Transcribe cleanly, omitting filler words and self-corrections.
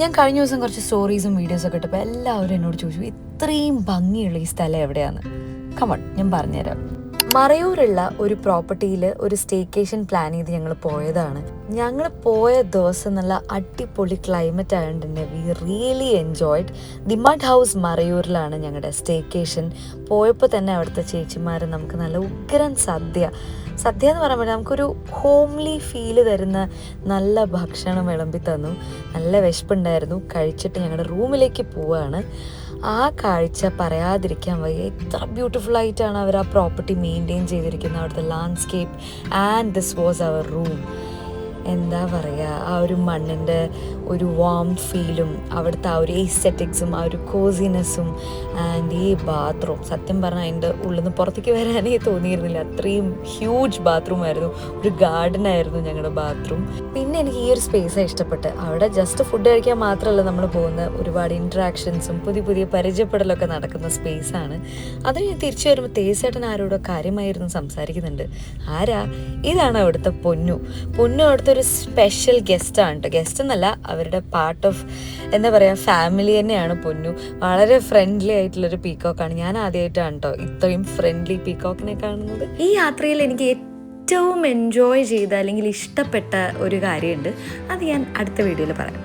ഞാൻ കഴിഞ്ഞ ദിവസം കുറച്ച് സ്റ്റോറീസും വീഡിയോസൊക്കെ ഇട്ടപ്പോൾ എല്ലാവരും എന്നോട് ചോദിച്ചു ഇത്രയും ഭംഗിയുള്ള ഈ സ്ഥലം എവിടെയാണ്. കമൺ, ഞാൻ പറഞ്ഞുതരാം. മറയൂരുള്ള ഒരു പ്രോപ്പർട്ടിയിൽ ഒരു സ്റ്റേക്കേഷൻ പ്ലാൻ ചെയ്ത് ഞങ്ങൾ പോയതാണ്. ഞങ്ങൾ പോയ ദിവസം നല്ല അടിപൊളി ക്ലൈമറ്റ് ആയതുകൊണ്ട് തന്നെ we really enjoyed. The mud house മറയൂരിലാണ് ഞങ്ങളുടെ സ്റ്റേക്കേഷൻ. പോയപ്പോൾ തന്നെ അവിടുത്തെ ചേച്ചിമാർ നമുക്ക് നല്ല ഉഗ്രൻ സദ്യ എന്ന് പറയുമ്പോൾ നമുക്കൊരു ഹോംലി ഫീല് തരുന്ന നല്ല ഭക്ഷണം വിളമ്പി തന്നു. നല്ല വിശപ്പുണ്ടായിരുന്നു. കഴിച്ചിട്ട് ഞങ്ങളുടെ റൂമിലേക്ക് പോവുകയാണ്. ആ കാഴ്ച പറയാതിരിക്കാൻ വയ്യ. എത്ര ബ്യൂട്ടിഫുൾ ആയിട്ടാണ് അവർ ആ പ്രോപ്പർട്ടി മെയിൻറ്റെയിൻ ചെയ്തിരിക്കുന്നത്, അവിടുത്തെ landscape. And this was our room. എന്താ പറയുക, ആ ഒരു മണ്ണിൻ്റെ ഒരു വാം ഫീലും അവിടുത്തെ ആ ഒരു എസ്തെറ്റിക്സും ആ ഒരു കോസിനെസ്സും ആൻഡ് ഈ ബാത്റൂം, സത്യം പറഞ്ഞാൽ അതിൻ്റെ ഉള്ളിൽ നിന്ന് പുറത്തേക്ക് വരാനേ തോന്നിയിരുന്നില്ല. അത്രയും ഹ്യൂജ് ബാത്റൂം ആയിരുന്നു. ഒരു ഗാർഡൻ ആയിരുന്നു ഞങ്ങളുടെ ബാത്റൂം. പിന്നെ എനിക്ക് ഈ ഒരു സ്പേസാണ് ഇഷ്ടപ്പെട്ട്. അവിടെ ജസ്റ്റ് ഫുഡ് കഴിക്കാൻ മാത്രമല്ല നമ്മൾ പോകുന്ന, ഒരുപാട് ഇൻട്രാക്ഷൻസും പുതിയ പരിചയപ്പെടലൊക്കെ നടക്കുന്ന സ്പേസാണ്. അതിന് ഞാൻ തിരിച്ചു വരുമ്പോൾ തേസേട്ടൻ ആരോടോ കാര്യമായിരുന്നു സംസാരിക്കുന്നുണ്ട്. ആരാ? ഇതാണ് അവിടുത്തെ പൊന്നു. അവിടുത്തെ ഒരു സ്പെഷ്യൽ ഗസ്റ്റാണ് കേട്ടോ. ഗസ്റ്റ് എന്നല്ല, അവരുടെ പാർട്ട് ഓഫ് എന്താ പറയുക ഫാമിലി തന്നെയാണ് പൊന്നു. വളരെ ഫ്രണ്ട്ലി ആയിട്ടുള്ളൊരു പീക്കോക്കാണ്. ഞാൻ ആദ്യമായിട്ടാണ് കേട്ടോ ഇത്രയും ഫ്രണ്ട്ലി പീക്കോക്കിനെ കാണുന്നത്. ഈ യാത്രയിൽ എനിക്ക് ഏറ്റവും എൻജോയ് ചെയ്ത അല്ലെങ്കിൽ ഇഷ്ടപ്പെട്ട ഒരു കാര്യമുണ്ട്. അത് ഞാൻ അടുത്ത വീഡിയോയിൽ പറയാം.